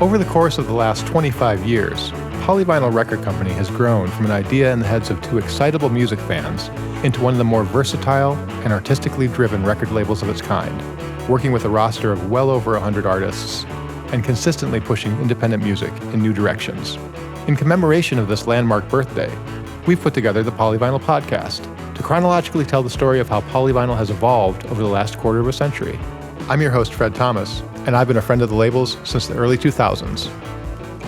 Over the course of the last 25 years, Polyvinyl Record Company has grown from an idea in the heads of two excitable music fans into one of the more versatile and artistically driven record labels of its kind, working with a roster of well over 100 artists and consistently pushing independent music in new directions. In commemoration of this landmark birthday, we've put together the Polyvinyl Podcast to chronologically tell the story of how polyvinyl has evolved over the last quarter of a century. I'm your host, Fred Thomas, and I've been a friend of the labels since the early 2000s.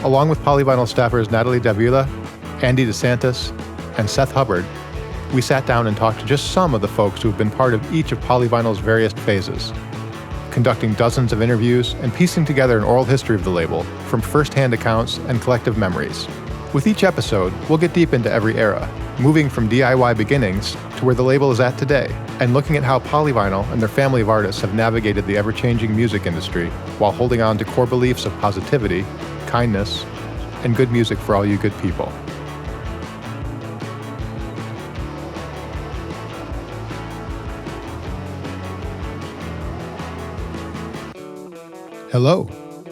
Along with Polyvinyl staffers Natalie Davila, Andy DeSantis, and Seth Hubbard, we sat down and talked to just some of the folks who have been part of each of Polyvinyl's various phases, conducting dozens of interviews and piecing together an oral history of the label from first-hand accounts and collective memories. With each episode, we'll get deep into every era, moving from DIY beginnings to where the label is at today, and looking at how Polyvinyl and their family of artists have navigated the ever-changing music industry while holding on to core beliefs of positivity, kindness, and good music for all you good people. Hello,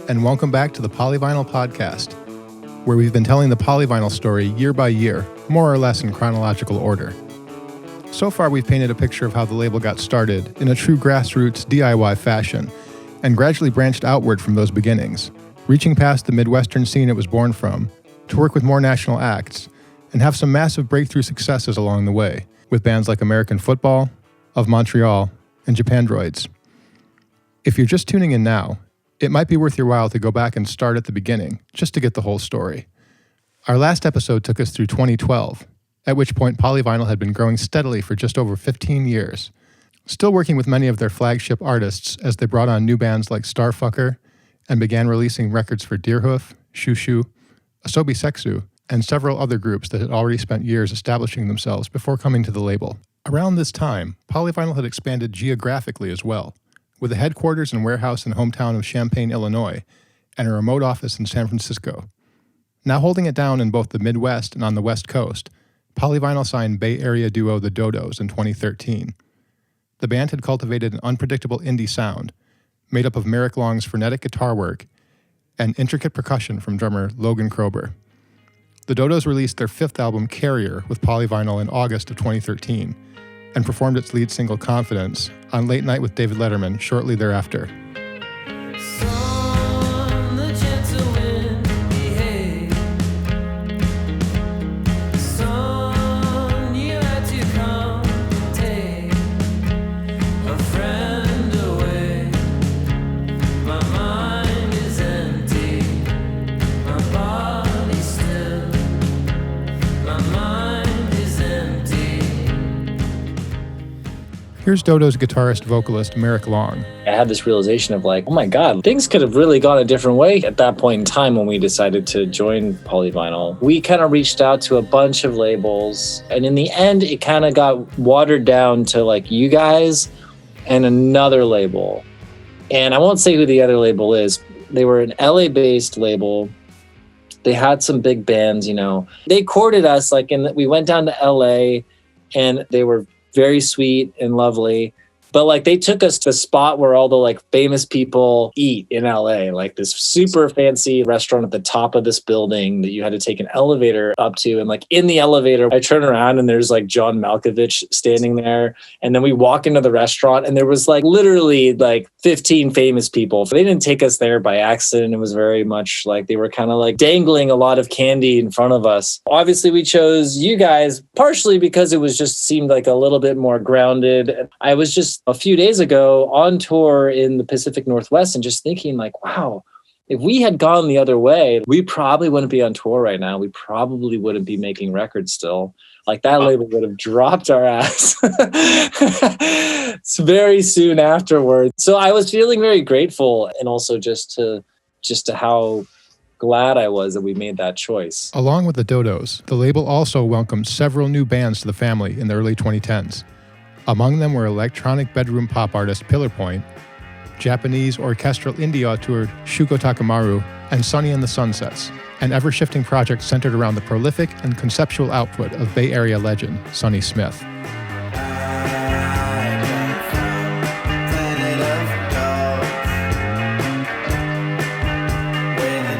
and welcome back to the Polyvinyl Podcast, where we've been telling the Polyvinyl story year by year, more or less in chronological order. So far, we've painted a picture of how the label got started in a true grassroots DIY fashion, and gradually branched outward from those beginnings, reaching past the Midwestern scene it was born from, to work with more national acts, and have some massive breakthrough successes along the way, with bands like American Football, Of Montreal, and Japandroids. If you're just tuning in now, it might be worth your while to go back and start at the beginning, just to get the whole story. Our last episode took us through 2012, at which point Polyvinyl had been growing steadily for just over 15 years, still working with many of their flagship artists as they brought on new bands like Starfucker and began releasing records for Deerhoof, Shoo Shoo, Asobi Sexu, and several other groups that had already spent years establishing themselves before coming to the label. Around this time, Polyvinyl had expanded geographically as well, with a headquarters and warehouse in the hometown of Champaign, Illinois, and a remote office in San Francisco. Now holding it down in both the Midwest and on the West Coast, Polyvinyl signed Bay Area duo The Dodos in 2013. The band had cultivated an unpredictable indie sound, made up of Meric Long's frenetic guitar work and intricate percussion from drummer Logan Krober. The Dodos released their fifth album, Carrier, with Polyvinyl in August of 2013, and performed its lead single, Confidence, on Late Night with David Letterman shortly thereafter. Here's Dodo's guitarist vocalist Meric Long. I had this realization of like, oh my God, things could have really gone a different way at that point in time when we decided to join Polyvinyl. We kind of reached out to a bunch of labels, and in the end, it kind of got watered down to like you guys and another label. And I won't say who the other label is. They were an LA-based label. They had some big bands, you know. They courted us, like, and we went down to LA, and they were very sweet and lovely. But like they took us to a spot where all the like famous people eat in LA, like this super fancy restaurant at the top of this building that you had to take an elevator up to. And like in the elevator, I turn around and there's like John Malkovich standing there. And then we walk into the restaurant and there was like literally like 15 famous people. They didn't take us there by accident. It was very much like they were kind of like dangling a lot of candy in front of us. Obviously, we chose you guys partially because it was just seemed like a little bit more grounded. I was just a few days ago on tour in the Pacific Northwest and just thinking like, wow, if we had gone the other way, we probably wouldn't be on tour right now. We probably wouldn't be making records still. Like that label would have dropped our ass very soon afterwards. So I was feeling very grateful and also just to how glad I was that we made that choice. Along with the Dodos, the label also welcomed several new bands to the family in the early 2010s. Among them were electronic bedroom pop artist Pillar Point, Japanese orchestral indie auteur Shuko Takamaru, and Sunny and the Sunsets, an ever-shifting project centered around the prolific and conceptual output of Bay Area legend Sonny Smith. When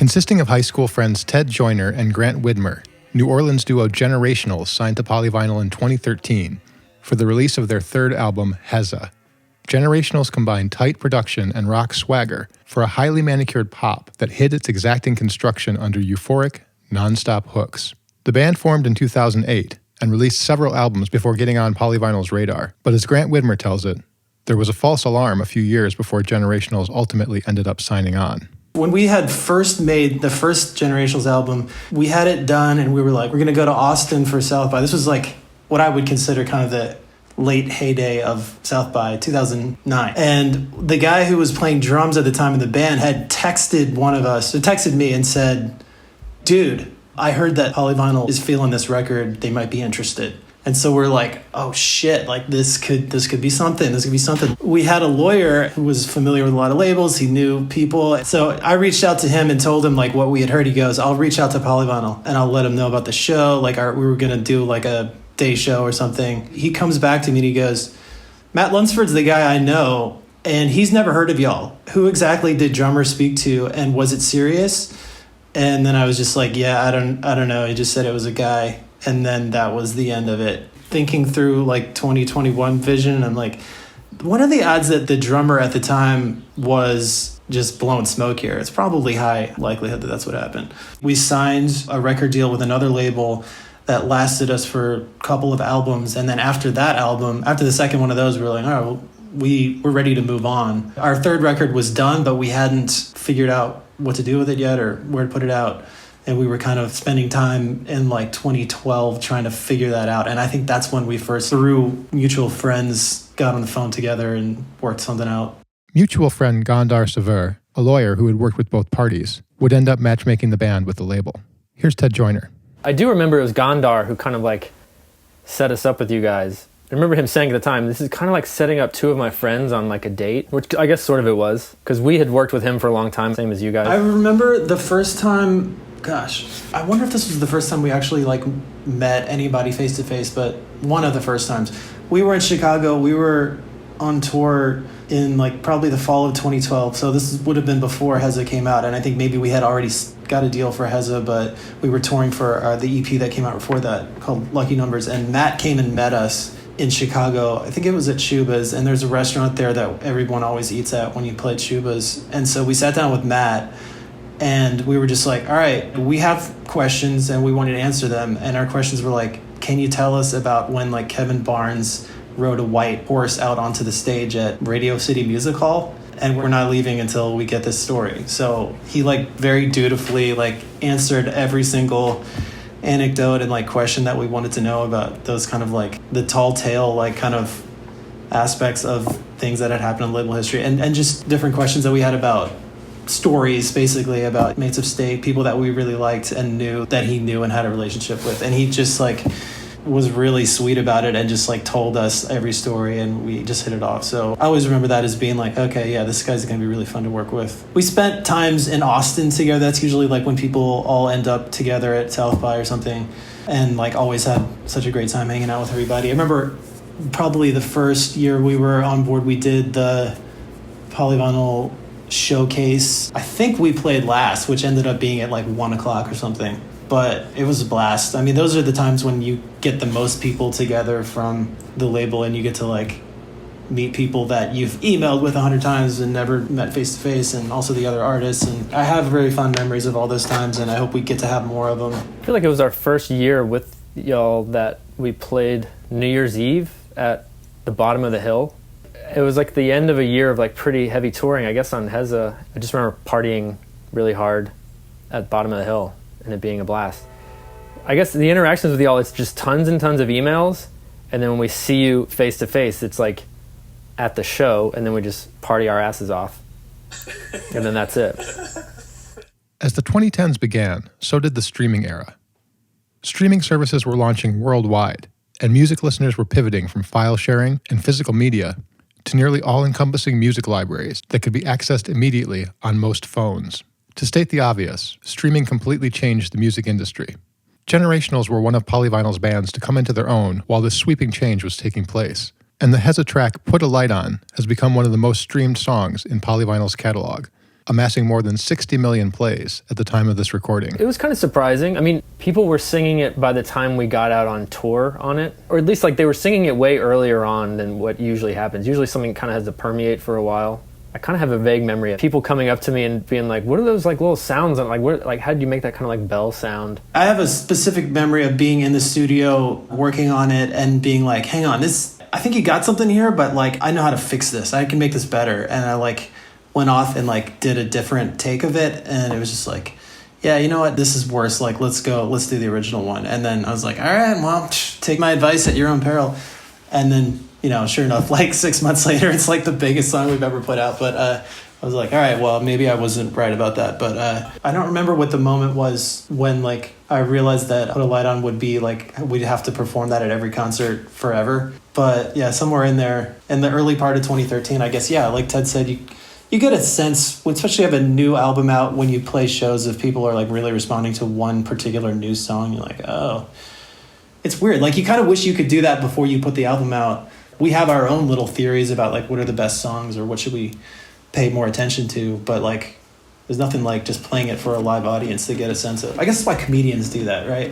Consisting of high school friends Ted Joyner and Grant Widmer, New Orleans duo Generationals signed to Polyvinyl in 2013 for the release of their third album, Heza. Generationals combined tight production and rock swagger for a highly manicured pop that hid its exacting construction under euphoric, non-stop hooks. The band formed in 2008 and released several albums before getting on Polyvinyl's radar, but as Grant Widmer tells it, there was a false alarm a few years before Generationals ultimately ended up signing on. When we had first made the first Generationals album, we had it done and we were like, we're going to go to Austin for South by. This was like what I would consider kind of the late heyday of South by, 2009. And the guy who was playing drums at the time in the band had texted me and said, dude, I heard that Polyvinyl is feeling this record. They might be interested. And so we're like, oh shit, like this could be something. We had a lawyer who was familiar with a lot of labels. He knew people. So I reached out to him and told him like what we had heard. He goes, I'll reach out to Polyvinyl and I'll let him know about the show. Like we were going to do like a day show or something. He comes back to me and he goes, Matt Lunsford's the guy I know and he's never heard of y'all. Who exactly did drummer speak to and was it serious? And then I was just like, yeah, I don't know. He just said it was a guy. And then that was the end of it. Thinking through like 2021 vision, I'm like, what are the odds that the drummer at the time was just blowing smoke here? It's probably high likelihood that that's what happened. We signed a record deal with another label that lasted us for a couple of albums. And then after that album, after the second one of those, we were like, all right, well, we're ready to move on. Our third record was done, but we hadn't figured out what to do with it yet or where to put it out. And we were kind of spending time in like 2012 trying to figure that out. And I think that's when we first, through mutual friends, got on the phone together and worked something out. Mutual friend Gondar Sever, a lawyer who had worked with both parties, would end up matchmaking the band with the label. Here's Ted Joyner. I do remember it was Gondar who kind of like set us up with you guys. I remember him saying at the time, this is kind of like setting up two of my friends on like a date, which I guess sort of it was, because we had worked with him for a long time, same as you guys. I remember the first time, gosh, I wonder if this was the first time we actually like met anybody face to face, but one of the first times. We were in Chicago, we were on tour in like probably the fall of 2012, so this would have been before Heza came out, and I think maybe we had already got a deal for Heza, but we were touring for the EP that came out before that called Lucky Numbers, and Matt came and met us in Chicago. I think it was at Shuba's, and there's a restaurant there that everyone always eats at when you play at Shuba's. And so we sat down with Matt and we were just like, all right, we have questions and we wanted to answer them. And our questions were like, can you tell us about when like Kevin Barnes rode a white horse out onto the stage at Radio City Music Hall? And we're not leaving until we get this story. So he like very dutifully like answered every single anecdote and like question that we wanted to know about those kind of like the tall tale like kind of aspects of things that had happened in label history and just different questions that we had about stories, basically about Mates of State, people that we really liked and knew that he knew and had a relationship with. And he just like was really sweet about it and just like told us every story and we just hit it off. So I always remember that as being like, okay, yeah, this guy's gonna be really fun to work with. We spent times in Austin together. That's usually like when people all end up together at South by or something, and like always had such a great time hanging out with everybody. I remember probably the first year we were on board, we did the Polyvinyl showcase. I think we played last, which ended up being at like 1:00 or something. But it was a blast. I mean, those are the times when you get the most people together from the label and you get to like meet people that you've emailed with 100 times and never met face to face, and also the other artists. And I have very fond memories of all those times, and I hope we get to have more of them. I feel like it was our first year with y'all that we played New Year's Eve at the bottom of the hill. It was like the end of a year of like pretty heavy touring, I guess, on Heza. I just remember partying really hard at bottom of the hill and it being a blast. I guess the interactions with y'all, it's just tons and tons of emails, and then when we see you face to face, it's like at the show, and then we just party our asses off, and then that's it. As the 2010s began, so did the streaming era. Streaming services were launching worldwide, and music listeners were pivoting from file sharing and physical media to nearly all-encompassing music libraries that could be accessed immediately on most phones. To state the obvious, streaming completely changed the music industry. Generationals were one of Polyvinyl's bands to come into their own while this sweeping change was taking place, and the Heza track Put a Light On has become one of the most streamed songs in Polyvinyl's catalog, amassing more than 60 million plays at the time of this recording. It was kind of surprising. I mean, people were singing it by the time we got out on tour on it, or at least like they were singing it way earlier on than what usually happens. Usually something kind of has to permeate for a while. I kind of have a vague memory of people coming up to me and being like, what are those like little sounds? And like, how did you make that kind of like bell sound? I have a specific memory of being in the studio working on it and being like, hang on, I think you got something here, but like, I know how to fix this. I can make this better. And I like went off and like did a different take of it. And it was just like, yeah, you know what? This is worse. Like, let's do the original one. And then I was like, all right, well, take my advice at your own peril. And then, sure enough, like 6 months later, it's like the biggest song we've ever put out. But I was like, all right, well, maybe I wasn't right about that. But I don't remember what the moment was when like I realized that Put a Light On would be like, we'd have to perform that at every concert forever. But yeah, somewhere in there, in the early part of 2013, I guess, yeah, like Ted said, you get a sense, especially have a new album out, when you play shows, if people are like really responding to one particular new song, you're like, oh, it's weird. Like you kind of wish you could do that before you put the album out. We have our own little theories about like what are the best songs or what should we pay more attention to, but like there's nothing like just playing it for a live audience to get a sense of. I guess that's why comedians do that, right?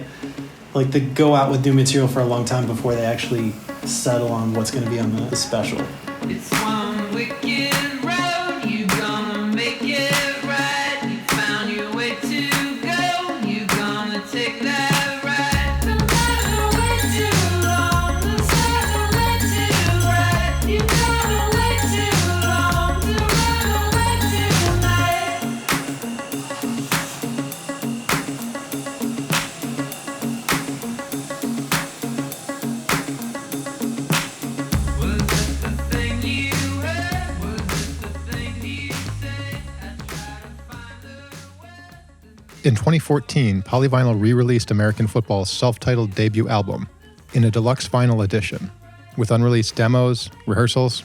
Like they go out with new material for a long time before they actually settle on what's going to be on the special. It's one wicked road, you gonna make it right. You found your way to go, you gonna take that right. No matter way too long, no matter way too right. You gotta wait too long to run away tonight. Was it the thing you heard? Was it the thing you said? I try to find a way. In 2014, Polyvinyl re-released American Football's self-titled debut album in a deluxe vinyl edition, with unreleased demos, rehearsals,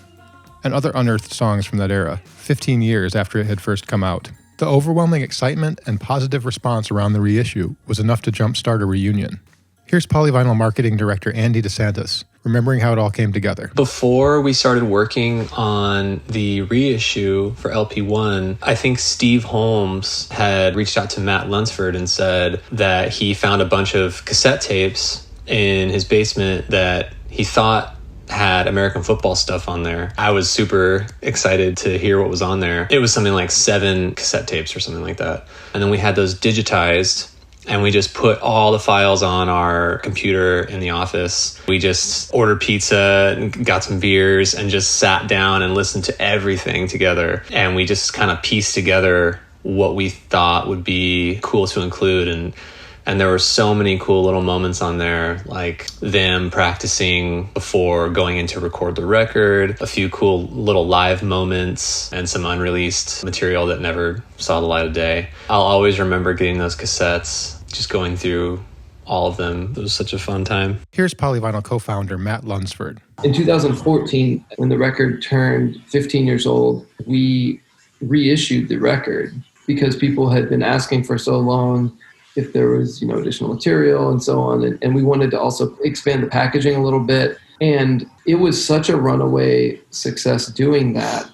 and other unearthed songs from that era, 15 years after it had first come out. The overwhelming excitement and positive response around the reissue was enough to jumpstart a reunion. Here's Polyvinyl marketing director Andy DeSantis, remembering how it all came together. Before we started working on the reissue for LP1, I think Steve Holmes had reached out to Matt Lunsford and said that he found a bunch of cassette tapes in his basement that he thought had American football stuff on there. I was super excited to hear what was on there. It was something like 7 cassette tapes or something like that. And then we had those digitized, and we just put all the files on our computer in the office. We just ordered pizza and got some beers and just sat down and listened to everything together. And we just kind of pieced together what we thought would be cool to include. And there were so many cool little moments on there, like them practicing before going in to record the record, a few cool little live moments, and some unreleased material that never saw the light of day. I'll always remember getting those cassettes, just going through all of them. It was such a fun time. Here's Polyvinyl co-founder Matt Lunsford. In 2014, when the record turned 15 years old, we reissued the record because people had been asking for so long if there was, additional material and so on. And we wanted to also expand the packaging a little bit. And it was such a runaway success doing that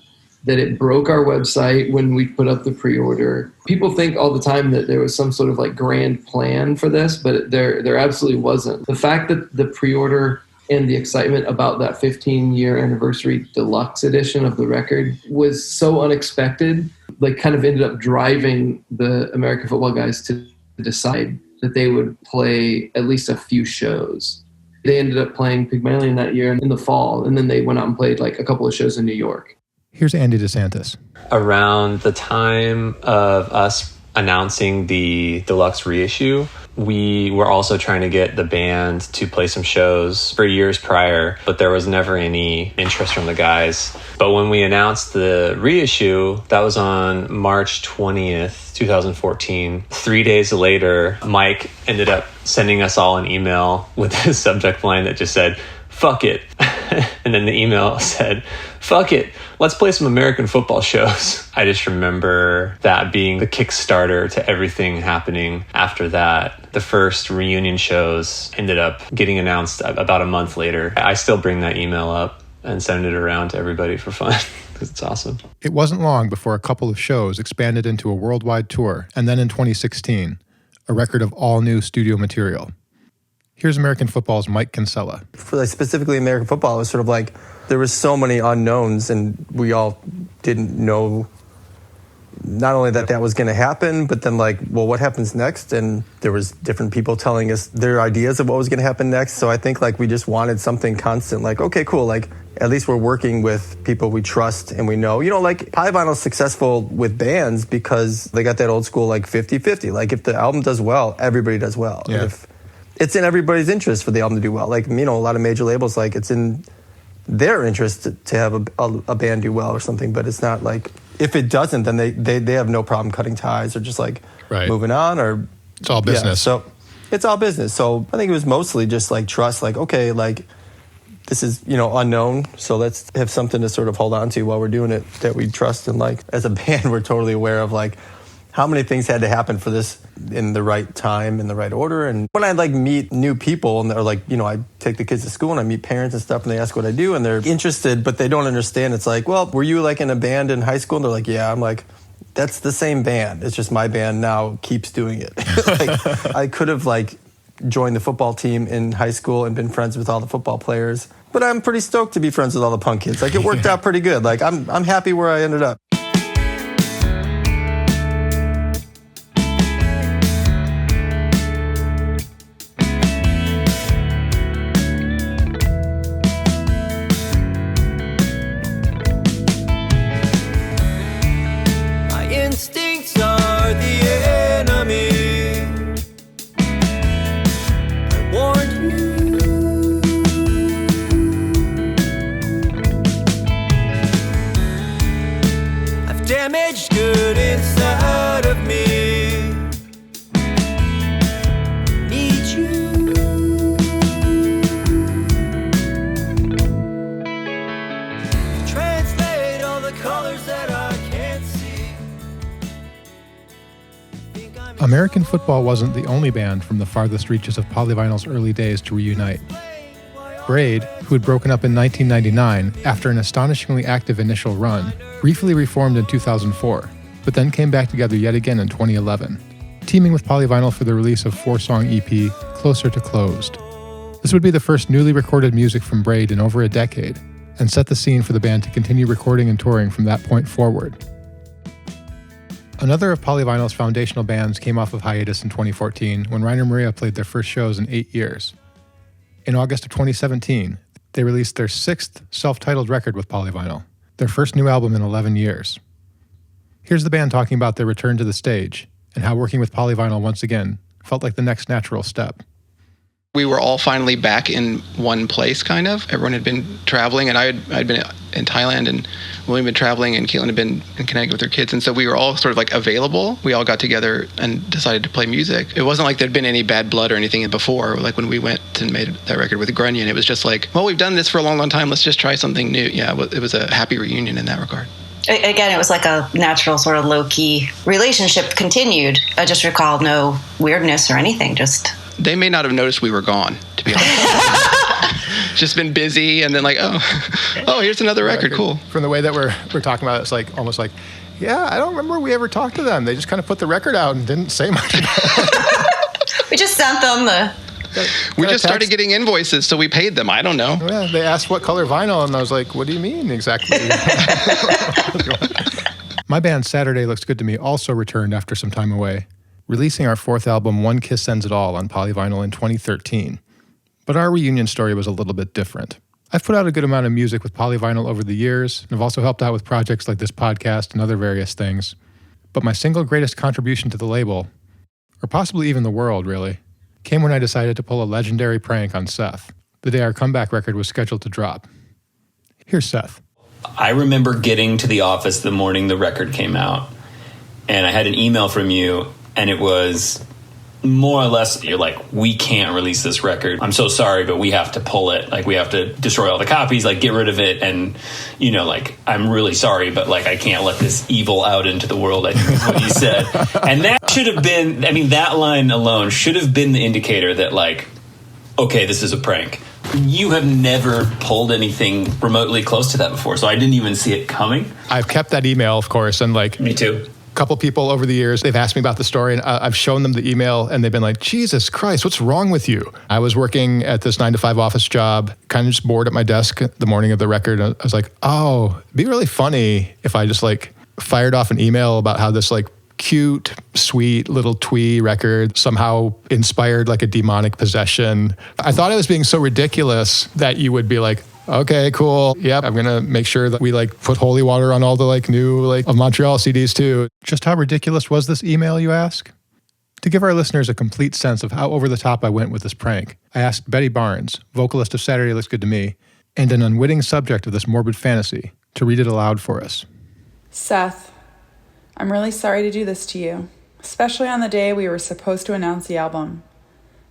it broke our website when we put up the pre-order. People think all the time that there was some sort of like grand plan for this, but there absolutely wasn't. The fact that the pre-order and the excitement about that 15-year anniversary deluxe edition of the record was so unexpected, like kind of ended up driving the American football guys to decide that they would play at least a few shows. They ended up playing Pygmalion that year in the fall, and then they went out and played like a couple of shows in New York. Here's Andy DeSantis. Around the time of us announcing the deluxe reissue, we were also trying to get the band to play some shows for years prior, but there was never any interest from the guys. But when we announced the reissue, that was on March 20th, 2014. 3 days later, Mike ended up sending us all an email with a subject line that just said, "Fuck it." And then the email said, "Fuck it, let's play some American football shows." I just remember that being the Kickstarter to everything happening after that. The first reunion shows ended up getting announced about a month later. I still bring that email up and send it around to everybody for fun. It's awesome. It wasn't long before a couple of shows expanded into a worldwide tour, and then in 2016, a record of all new studio material. Here's American football's Mike Kinsella. For like specifically American football, it was sort of like there was so many unknowns, and we all didn't know not only that was going to happen, but then like, well, what happens next? And there was different people telling us their ideas of what was going to happen next. So I think like we just wanted something constant, like, okay, cool, like at least we're working with people we trust and we know. You know, like Polyvinyl's successful with bands because they got that old school like 50-50. Like if the album does well, everybody does well. Yeah. If it's in everybody's interest for the album to do well. Like, you know, a lot of major labels, like it's in their interest to have a band do well or something, but it's not like, if it doesn't, then they have no problem cutting ties or just like moving on, or it's all business. Yeah, so it's all business. So I think it was mostly just like trust, like, okay, like this is, you know, unknown, so let's have something to sort of hold on to while we're doing it that we trust. And like as a band, we're totally aware of like how many things had to happen for this in the right time, in the right order. And when I like meet new people and they're like, you know, I take the kids to school and I meet parents and stuff and they ask what I do and they're interested, but they don't understand. It's like, well, were you like in a band in high school? And they're like, yeah. I'm like, that's the same band. It's just my band now keeps doing it. Like, I could have like joined the football team in high school and been friends with all the football players, but I'm pretty stoked to be friends with all the punk kids. Like it worked out pretty good. Like I'm happy where I ended up. American football wasn't the only band from the farthest reaches of Polyvinyl's early days to reunite. Braid, who had broken up in 1999 after an astonishingly active initial run, briefly reformed in 2004, but then came back together yet again in 2011, teaming with Polyvinyl for the release of 4-song EP, Closer to Closed. This would be the first newly recorded music from Braid in over a decade, and set the scene for the band to continue recording and touring from that point forward. Another of Polyvinyl's foundational bands came off of hiatus in 2014 when Rainer Maria played their first shows in 8 years. In August of 2017, they released their 6th self-titled record with Polyvinyl, their first new album in 11 years. Here's the band talking about their return to the stage and how working with Polyvinyl once again felt like the next natural step. We were all finally back in one place, kind of. Everyone had been traveling, and I'd been in Thailand, and William had been traveling, and Caitlin had been in Connecticut with her kids, and so we were all sort of like available. We all got together and decided to play music. It wasn't like there'd been any bad blood or anything before, like when we went and made that record with Grunion. It was just like, well, we've done this for a long, long time. Let's just try something new. Yeah, it was a happy reunion in that regard. Again, it was like a natural sort of low-key relationship continued. I just recall no weirdness or anything, just... They may not have noticed we were gone, to be honest. Just been busy, and then like, oh, here's another record, cool. From the way that we're talking about it, it's like almost like, yeah, I don't remember we ever talked to them. They just kind of put the record out and didn't say much about it. We just sent them the... We just started getting invoices, so we paid them. I don't know. Yeah, they asked what color vinyl, and I was like, what do you mean exactly? My band Saturday Looks Good to Me also returned after some time away, releasing our 4th album, One Kiss Ends It All, on Polyvinyl in 2013. But our reunion story was a little bit different. I've put out a good amount of music with Polyvinyl over the years, and I've also helped out with projects like this podcast and other various things. But my single greatest contribution to the label, or possibly even the world, really, came when I decided to pull a legendary prank on Seth, the day our comeback record was scheduled to drop. Here's Seth. I remember getting to the office the morning the record came out, and I had an email from you, and it was more or less, you're like, we can't release this record. I'm so sorry, but we have to pull it. Like, we have to destroy all the copies, like, get rid of it. And, you know, like, I'm really sorry, but, like, I can't let this evil out into the world, I think is what you said. And that should have been, I mean, that line alone should have been the indicator that, like, okay, this is a prank. You have never pulled anything remotely close to that before, so I didn't even see it coming. I've kept that email, of course, and like Me too. a couple people over the years, they've asked me about the story, and I've shown them the email, and they've been like, Jesus Christ, what's wrong with you? I was working at this 9-to-5 office job, kind of just bored at my desk the morning of the record. And I was like, oh, it'd be really funny if I just like fired off an email about how this like cute, sweet little twee record somehow inspired like a demonic possession. I thought I was being so ridiculous that you would be like, okay, cool. Yep, I'm going to make sure that we like put holy water on all the like new like of Montreal CDs too. Just how ridiculous was this email, you ask? To give our listeners a complete sense of how over the top I went with this prank, I asked Betty Barnes, vocalist of Saturday Looks Good to Me, and an unwitting subject of this morbid fantasy, to read it aloud for us. Seth, I'm really sorry to do this to you, especially on the day we were supposed to announce the album,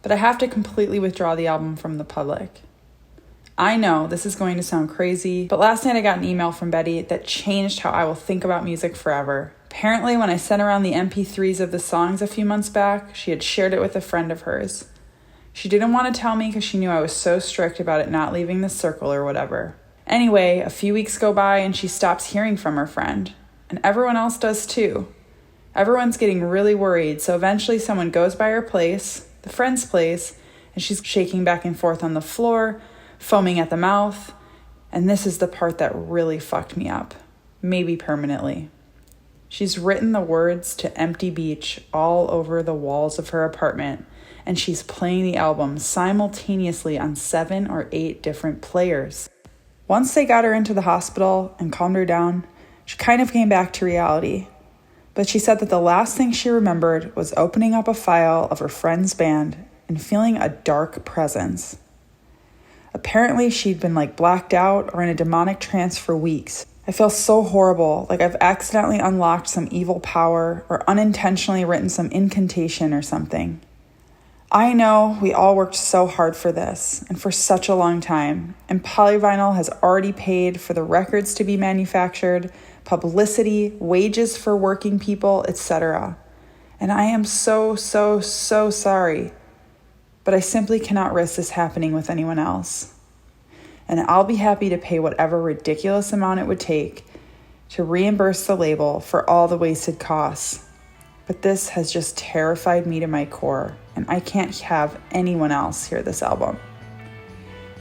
but I have to completely withdraw the album from the public. I know this is going to sound crazy, but last night I got an email from Betty that changed how I will think about music forever. Apparently, when I sent around the MP3s of the songs a few months back, she had shared it with a friend of hers. She didn't want to tell me because she knew I was so strict about it not leaving the circle or whatever. Anyway, a few weeks go by and she stops hearing from her friend. And everyone else does too. Everyone's getting really worried, so eventually someone goes by her place, the friend's place, and she's shaking back and forth on the floor, foaming at the mouth, and this is the part that really fucked me up, maybe permanently. She's written the words to Empty Beach all over the walls of her apartment, and she's playing the album simultaneously on 7 or 8 different players. Once they got her into the hospital and calmed her down, she kind of came back to reality. But she said that the last thing she remembered was opening up a file of her friend's band and feeling a dark presence. Apparently, she'd been like blacked out or in a demonic trance for weeks. I feel so horrible, like I've accidentally unlocked some evil power or unintentionally written some incantation or something. I know we all worked so hard for this and for such a long time, and Polyvinyl has already paid for the records to be manufactured, publicity, wages for working people, etc. And I am so sorry. But I simply cannot risk this happening with anyone else. And I'll be happy to pay whatever ridiculous amount it would take to reimburse the label for all the wasted costs. But this has just terrified me to my core, and I can't have anyone else hear this album.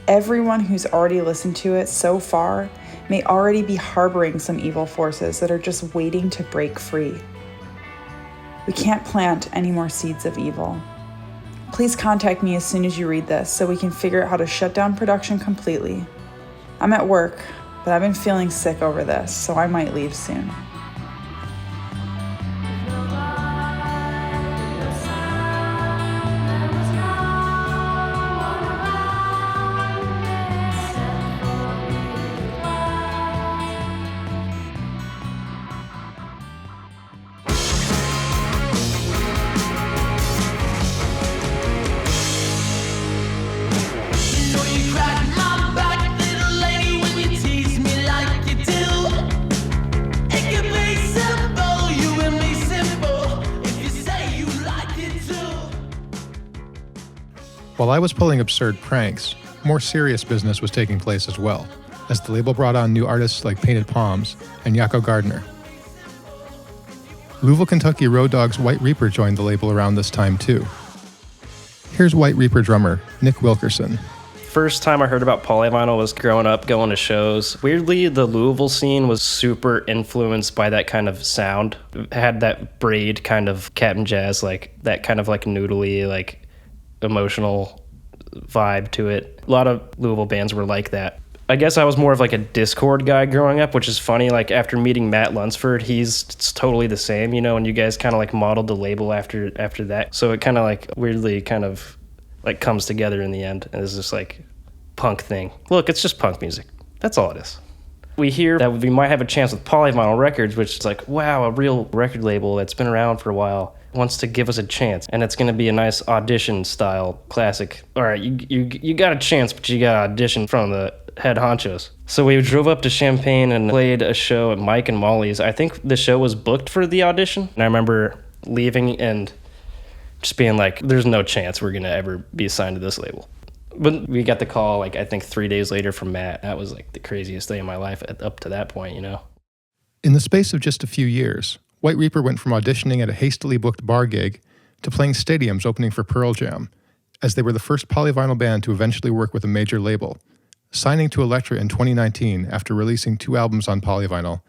Everyone who's already listened to it so far may already be harboring some evil forces that are just waiting to break free. We can't plant any more seeds of evil. Please contact me as soon as you read this so we can figure out how to shut down production completely. I'm at work, but I've been feeling sick over this, so I might leave soon. While I was pulling absurd pranks, more serious business was taking place as well, as the label brought on new artists like Painted Palms and Yako Gardner. Louisville, Kentucky Road Dogg's White Reaper joined the label around this time too. Here's White Reaper drummer Nick Wilkerson. First time I heard about Polyvinyl was growing up, going to shows. Weirdly, the Louisville scene was super influenced by that kind of sound. It had that braid kind of Captain Jazz, like that kind of like noodly, like emotional vibe to it. A lot of Louisville bands were like that. I guess I was more of like a Discord guy growing up, which is funny. Like after meeting Matt Lunsford, it's totally the same, and you guys kind of like modeled the label after that. So it kind of like weirdly kind of like comes together in the end. And it's just like punk thing. Look, it's just punk music. That's all it is. We hear that we might have a chance with Polyvinyl Records, which is like, wow, a real record label that's been around for a while wants to give us a chance, and it's going to be a nice audition style classic. All right, you got a chance, but you got to audition from the head honchos. So we drove up to Champaign and played a show at Mike and Molly's. I think the show was booked for the audition, and I remember leaving and just being like, there's no chance we're going to ever be signed to this label. When we got the call, like, I think 3 days later from Matt, that was like the craziest day of my life up to that point, you know? In the space of just a few years, White Reaper went from auditioning at a hastily booked bar gig to playing stadiums opening for Pearl Jam, as they were the first polyvinyl band to eventually work with a major label, signing to Elektra in 2019 after releasing 2 albums on polyvinyl,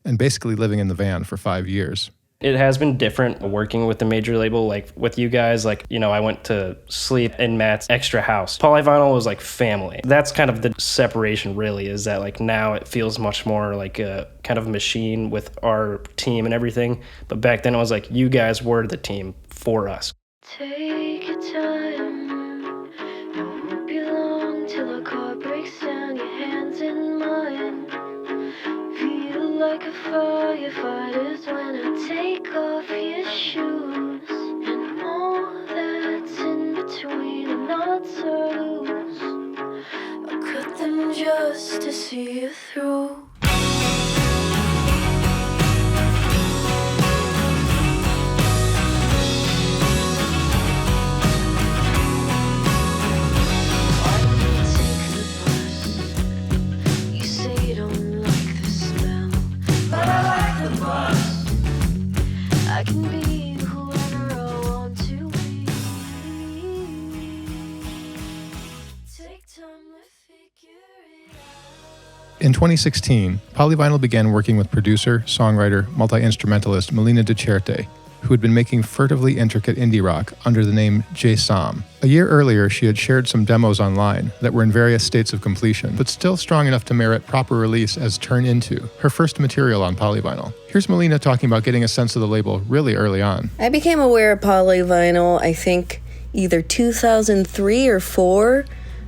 and basically living in the van for 5 years. It has been different working with the major label, like with you guys, like, you know, I went to sleep in Matt's extra house. Polyvinyl was like family. That's kind of the separation, really, is that like now it feels much more like a kind of machine with our team and everything. But back then it was like you guys were the team for us. Take your time, I won't be long till our car breaks down, your hands in mine. Feel like a firefighter's when I take off your shoes, and all that's in between the knots are loose. I cut them just to see you through. I can be whoever I want to be. Take time to figure it out. In 2016, Polyvinyl began working with producer, songwriter, multi-instrumentalist Melina Duterte, who had been making furtively intricate indie rock under the name J. Sam. A year earlier, she had shared some demos online that were in various states of completion, but still strong enough to merit proper release as Turn Into, her first material on polyvinyl. Here's Melina talking about getting a sense of the label really early on. I became aware of polyvinyl, I think, either 2003 or 4,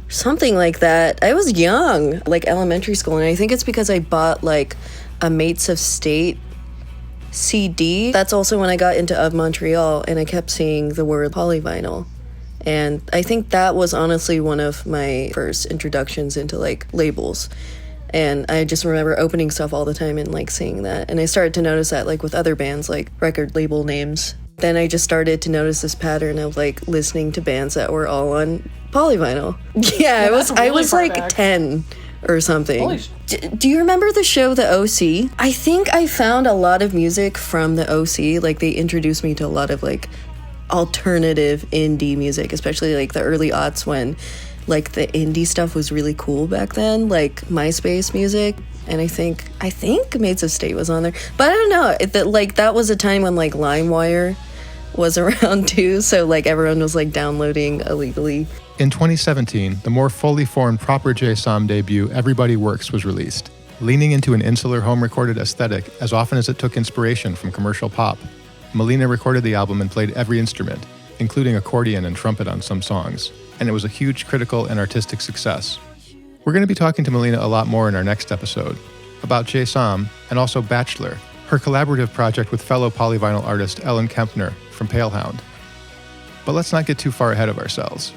something like that. I was young, like elementary school, and I think it's because I bought like a Mates of State CD. That's also when I got into Of Montreal, and I kept seeing the word polyvinyl. And I think that was honestly one of my first introductions into like labels. And I just remember opening stuff all the time and like seeing that. And I started to notice that like with other bands, like record label names. Then I just started to notice this pattern of like listening to bands that were all on polyvinyl. Yeah, I was like back. 10 or something. Do you remember the show The OC? I think I found a lot of music from The OC. Like they introduced me to a lot of like alternative indie music, especially like the early aughts when like the indie stuff was really cool back then, like MySpace music. And I think Mates of State was on there, but I don't know. That was a time when like LimeWire was around too, so like everyone was like downloading illegally. In 2017, the more fully formed proper J. Sam debut, Everybody Works, was released, leaning into an insular home-recorded aesthetic as often as it took inspiration from commercial pop. Melina recorded the album and played every instrument, including accordion and trumpet on some songs, and it was a huge critical and artistic success. We're going to be talking to Melina a lot more in our next episode, about J. Sam and also Bachelor, her collaborative project with fellow polyvinyl artist Ellen Kempner from Palehound. But let's not get too far ahead of ourselves.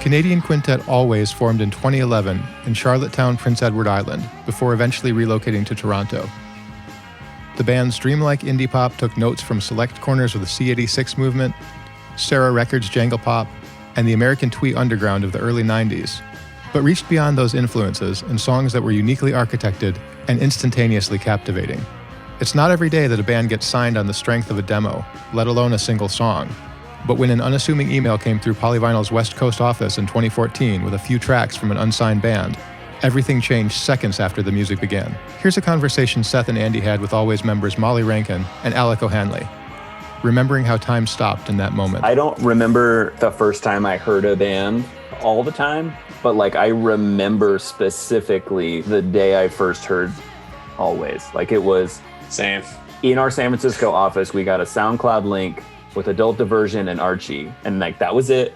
Canadian quintet Alvvays formed in 2011 in Charlottetown, Prince Edward Island, before eventually relocating to Toronto. The band's dreamlike indie pop took notes from select corners of the C86 movement, Sarah Records' jangle pop, and the American twee underground of the early 90s, but reached beyond those influences in songs that were uniquely architected and instantaneously captivating. It's not every day that a band gets signed on the strength of a demo, let alone a single song. But when an unassuming email came through Polyvinyl's West Coast office in 2014 with a few tracks from an unsigned band, everything changed seconds after the music began. Here's a conversation Seth and Andy had with Alvvays members Molly Rankin and Alec O'Hanley, remembering how time stopped in that moment. I don't remember the first time I heard a band all the time, but like I remember specifically the day I first heard Alvvays. Like it was same. In our San Francisco office, we got a SoundCloud link with Adult Diversion and Archie, and like that was it.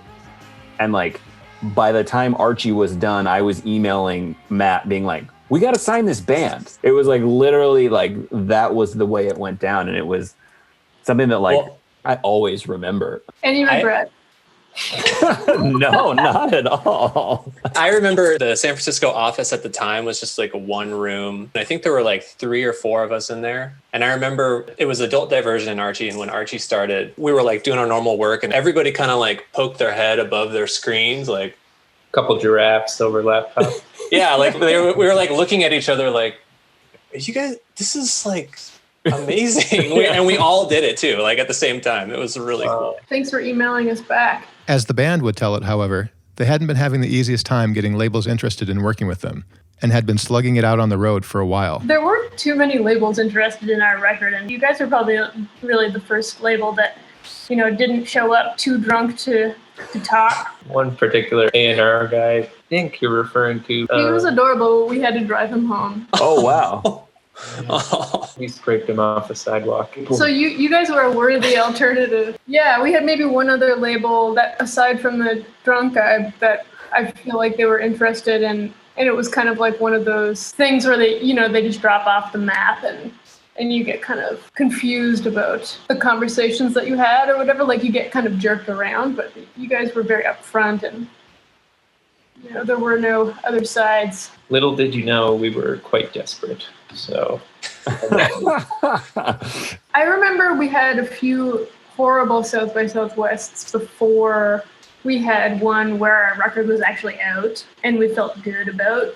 And like by the time Archie was done, I was emailing Matt being like, we got to sign this band. It was like literally like that was the way it went down, and it was something that like I always remember. Any regret? No, not at all. I remember the San Francisco office at the time was just like one room. I think there were like 3 or 4 of us in there. And I remember it was Adult Diversion and Archie. And when Archie started, we were like doing our normal work and everybody kind of like poked their head above their screens, like a couple giraffes over laptops. Yeah, like we were like looking at each other like, you guys, this is like amazing. And we all did it too, like at the same time. It was really cool. Thanks for emailing us back. As the band would tell it, however, they hadn't been having the easiest time getting labels interested in working with them and had been slugging it out on the road for a while. There weren't too many labels interested in our record, and you guys are probably really the first label that, you know, didn't show up too drunk to talk. One particular A&R guy, I think you're referring to. He was adorable. We had to drive him home. Oh, wow. We scraped him off the sidewalk. So you guys were a worthy alternative. Yeah, we had maybe one other label that, aside from the drunk guy, that I feel like they were interested in, and it was kind of like one of those things where they just drop off the map and you get kind of confused about the conversations that you had or whatever. Like you get kind of jerked around, but you guys were very upfront and there were no other sides. Little did you know we were quite desperate. So I remember we had a few horrible South by Southwests before we had one where our record was actually out and we felt good about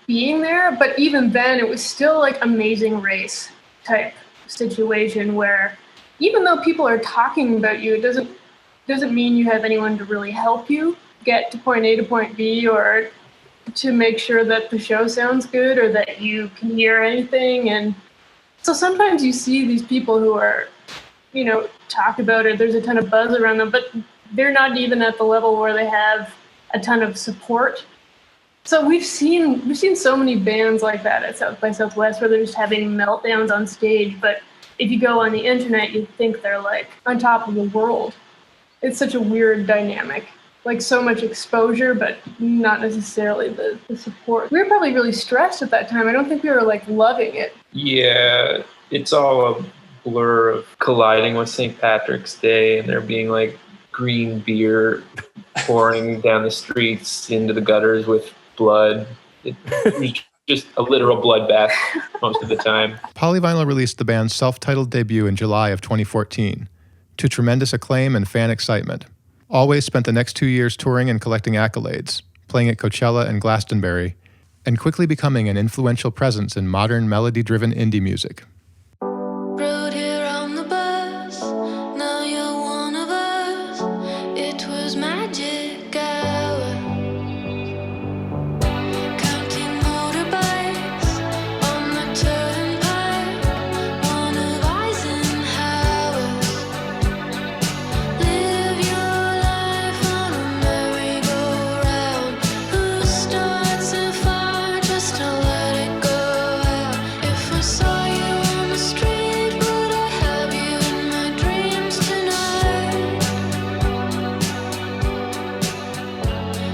being there. But even then it was still like Amazing Race type situation where even though people are talking about you, it doesn't mean you have anyone to really help you get to point A to point B or to make sure that the show sounds good or that you can hear anything. And so sometimes you see these people who are, talk about it, there's a ton of buzz around them, but they're not even at the level where they have a ton of support. So we've seen so many bands like that at South by Southwest where they're just having meltdowns on stage, but if you go on the internet, you think they're like on top of the world. It's such a weird dynamic. Like so much exposure, but not necessarily the support. We were probably really stressed at that time. I don't think we were like loving it. Yeah, it's all a blur of colliding with St. Patrick's Day and there being like green beer pouring down the streets into the gutters with blood. It was just a literal bloodbath most of the time. Polyvinyl released the band's self-titled debut in July of 2014 to tremendous acclaim and fan excitement. Alvvays spent the next 2 years touring and collecting accolades, playing at Coachella and Glastonbury, and quickly becoming an influential presence in modern melody-driven indie music. Rode here on the bus, now you're one of us. It was magic hour. Counting motorbikes on the turnpike, one of Eisenhower's. Live your life on a merry-go-round. Who starts a fire just to let it go out? If I saw you on the street, would I have you in my dreams tonight?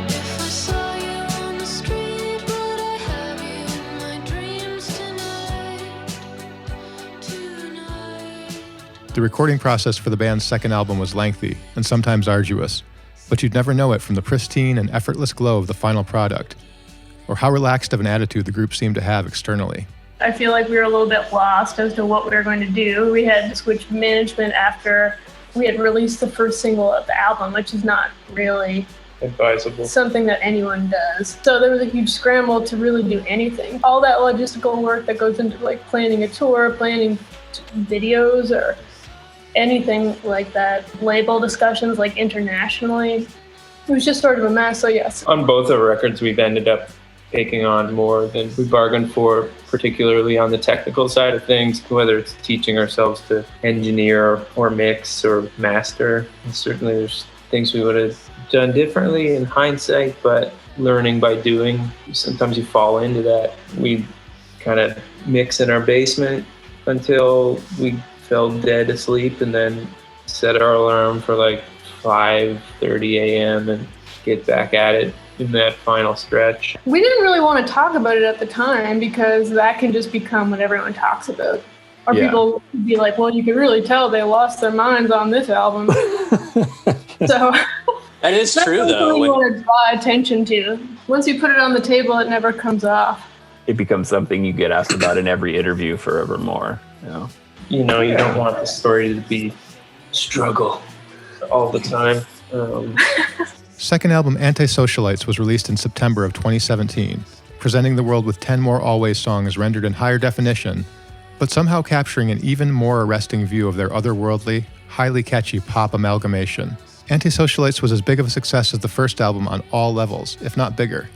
If I saw you on the street, would I have you in my dreams tonight? The recording process for the band's second album was lengthy and sometimes arduous, but you'd never know it from the pristine and effortless glow of the final product, or how relaxed of an attitude the group seemed to have externally. I feel like we were a little bit lost as to what we were going to do. We had switched management after we had released the first single of the album, which is not really advisable. something that anyone does. So there was a huge scramble to really do anything. All that logistical work that goes into like planning a tour, planning videos, or anything like that. Label discussions like internationally. It was just sort of a mess, so yes. On both our records, we've ended up taking on more than we bargained for, particularly on the technical side of things, whether it's teaching ourselves to engineer or mix or master. And certainly there's things we would have done differently in hindsight, but learning by doing, sometimes you fall into that. We kind of mix in our basement until we fell dead asleep and then set our alarm for like 5:30 a.m. and get back at it in that final stretch. We didn't really want to talk about it at the time because that can just become what everyone talks about. Or people would be like, well, you can really tell they lost their minds on this album. So And it's that's true, something though. you want to draw attention to. Once you put it on the table, it never comes off. It becomes something you get asked about in every interview forevermore. You know, you don't want the story to be struggle all the time. Second album, Antisocialites, was released in September of 2017, presenting the world with 10 more Alvvays songs rendered in higher definition, but somehow capturing an even more arresting view of their otherworldly, highly catchy pop amalgamation. Antisocialites was as big of a success as the first album on all levels, if not bigger.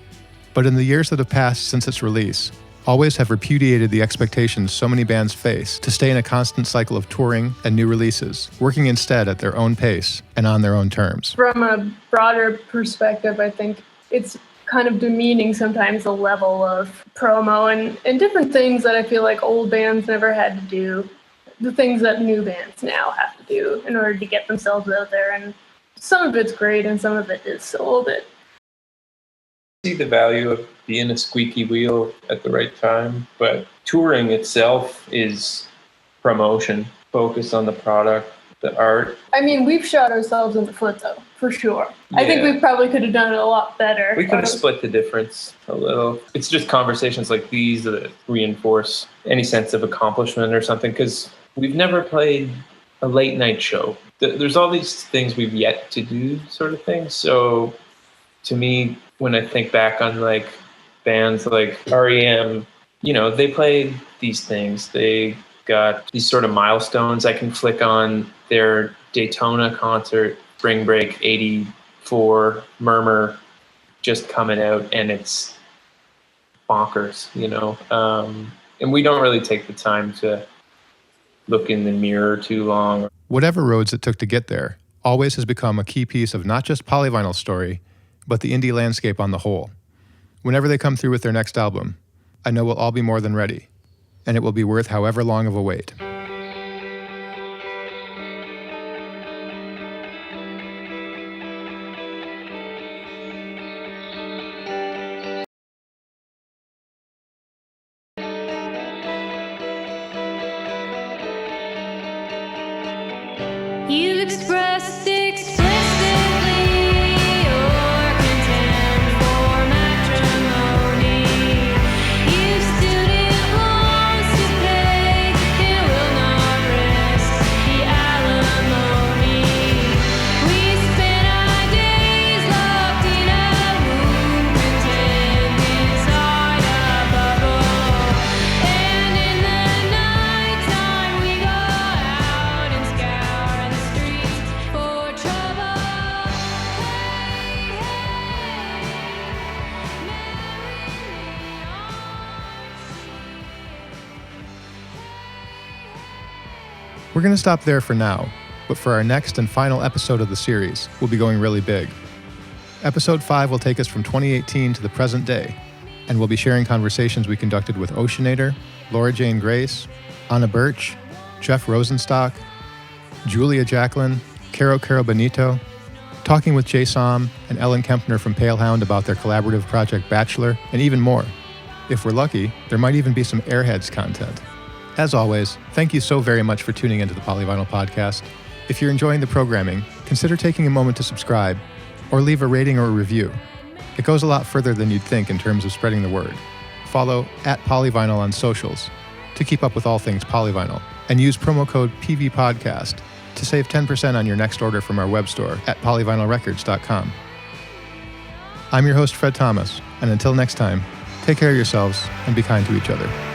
But in the years that have passed since its release, Alvvays have repudiated the expectations so many bands face to stay in a constant cycle of touring and new releases, working instead at their own pace and on their own terms. From a broader perspective, I think it's kind of demeaning sometimes the level of promo and different things that I feel like old bands never had to do. The things that new bands now have to do in order to get themselves out there. And some of it's great and some of it is a little bit. See the value of being a squeaky wheel at the right time, but touring itself is promotion, focus on the product, the art. I mean, we've shot ourselves in the foot though, for sure. I think we probably could have done it a lot better. We could have split the difference a little. It's just conversations like these that reinforce any sense of accomplishment or something, because we've never played a late night show. There's all these things we've yet to do, sort of thing. So to me, when I think back on like bands like REM, you know, they played these things. They got these sort of milestones. I can flick on their Daytona concert, Spring Break 84, Murmur just coming out, and it's bonkers, you know. And we don't really take the time to look in the mirror too long. Whatever roads it took to get there, Alvvays has become a key piece of not just Polyvinyl's story, but the indie landscape on the whole. Whenever they come through with their next album, I know we'll all be more than ready, and it will be worth however long of a wait. You expressed explicitly your contempt for matrimony. You still didn't want to pay and will not risk the alimony. We spent our days locked in a room, contained inside a bubble. And in the nighttime we go out and scour the streets for trouble. We're going to stop there for now, but for our next and final episode of the series, we'll be going really big. Episode 5 will take us from 2018 to the present day, and we'll be sharing conversations we conducted with Oceanator, Laura Jane Grace, Anna Birch, Jeff Rosenstock, Julia Jacqueline, Caro Benito, talking with Jay Som and Ellen Kempner from Palehound about their collaborative project Bachelor, and even more. If we're lucky, there might even be some Airheads content. As always, thank you so very much for tuning into the Polyvinyl Podcast. If you're enjoying the programming, consider taking a moment to subscribe or leave a rating or a review. It goes a lot further than you'd think in terms of spreading the word. Follow @Polyvinyl on socials to keep up with all things Polyvinyl, and use promo code PVPodcast to save 10% on your next order from our web store at polyvinylrecords.com. I'm your host, Fred Thomas, and until next time, take care of yourselves and be kind to each other.